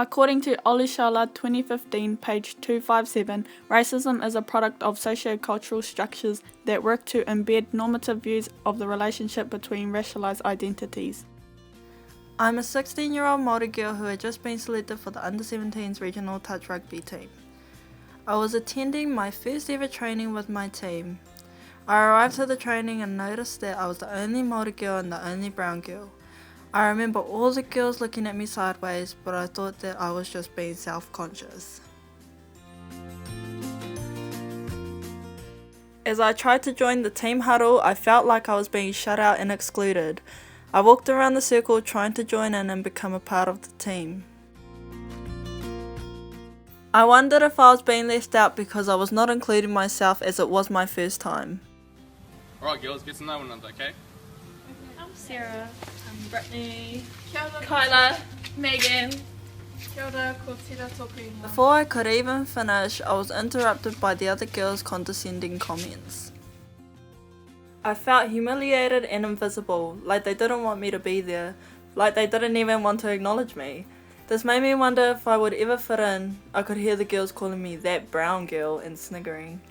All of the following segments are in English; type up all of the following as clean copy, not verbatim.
According to Olishala 2015, page 257, racism is a product of socio-cultural structures that work to embed normative views of the relationship between racialized identities. I'm a 16-year-old Māori girl who had just been selected for the under-17s regional touch rugby team. I was attending my first ever training with my team. I arrived to the training and noticed that I was the only Māori girl and the only brown girl. I remember all the girls looking at me sideways, but I thought that I was just being self-conscious. As I tried to join the team huddle, I felt like I was being shut out and excluded. I walked around the circle trying to join in and become a part of the team. I wondered if I was being left out because I was not including myself as it was my first time. Alright girls, get to know one another, okay? I'm Sarah. I'm Brittany. Kyla. Megan. Tira, Before I could even finish, I was interrupted by the other girls' condescending comments. I felt humiliated and invisible, like they didn't want me to be there, like they didn't even want to acknowledge me. This made me wonder if I would ever fit in. I could hear the girls calling me that brown girl and sniggering.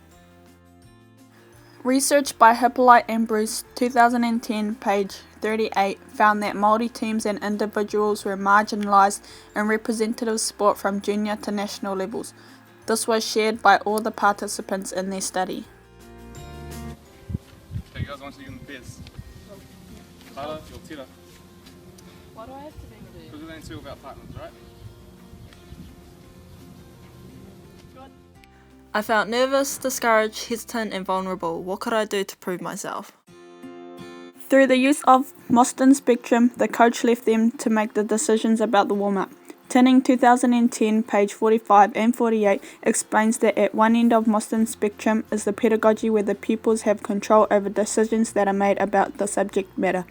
Research by Hippolyte and Bruce, 2010, page 38, found that Māori teams and individuals were marginalised in representative sport from junior to national levels. This was shared by all the participants in their study. Okay guys, I want you to get in the pairs. Tyler, you're Tira. Why do I have to be with you? Because we're only two of our partners, right? I felt nervous, discouraged, hesitant and vulnerable. What could I do to prove myself? Through the use of Mostyn spectrum, the coach left them to make the decisions about the warm-up. Tinning 2010, page 45 and 48 explains that at one end of Mostyn spectrum is the pedagogy where the pupils have control over decisions that are made about the subject matter,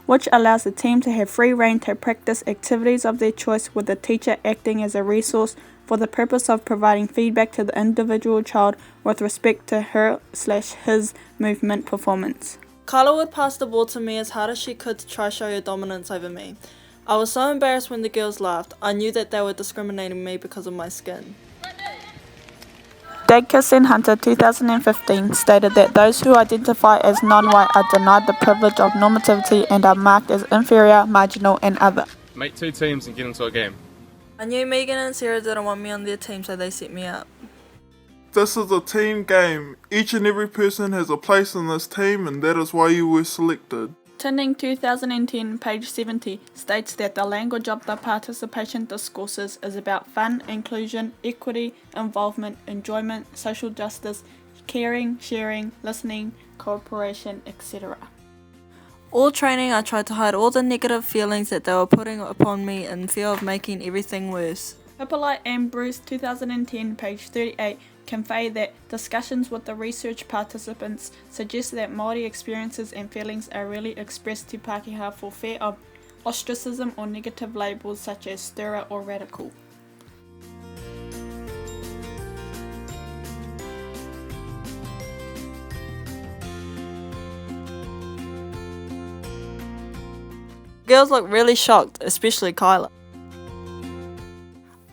which allows the team to have free rein to practice activities of their choice with the teacher acting as a resource for the purpose of providing feedback to the individual child with respect to her/his movement performance. Kyla would pass the ball to me as hard as she could to try show her dominance over me. I was so embarrassed when the girls laughed. I knew that they were discriminating me because of my skin. Dacus and Hunter 2015 stated that those who identify as non-white are denied the privilege of normativity and are marked as inferior, marginal and other. Make two teams and get into a game. I knew Megan and Sarah didn't want me on their team, so they set me up. This is a team game. Each and every person has a place in this team and that is why you were selected. Tinning 2010, page 70, states that the language of the participation discourses is about fun, inclusion, equity, involvement, enjoyment, social justice, caring, sharing, listening, cooperation, etc. All training I tried to hide all the negative feelings that they were putting upon me in fear of making everything worse. Hippolyte and Bruce 2010, page 38, convey that discussions with the research participants suggest that Māori experiences and feelings are really expressed to Pākehā for fear of ostracism or negative labels such as stirrer or radical. Girls look really shocked, especially Kyla.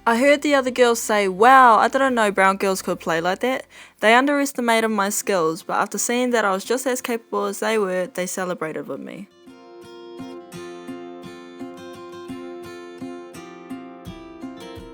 I heard the other girls say, "Wow, I didn't know brown girls could play like that." They underestimated my skills, but after seeing that I was just as capable as they were, they celebrated with me.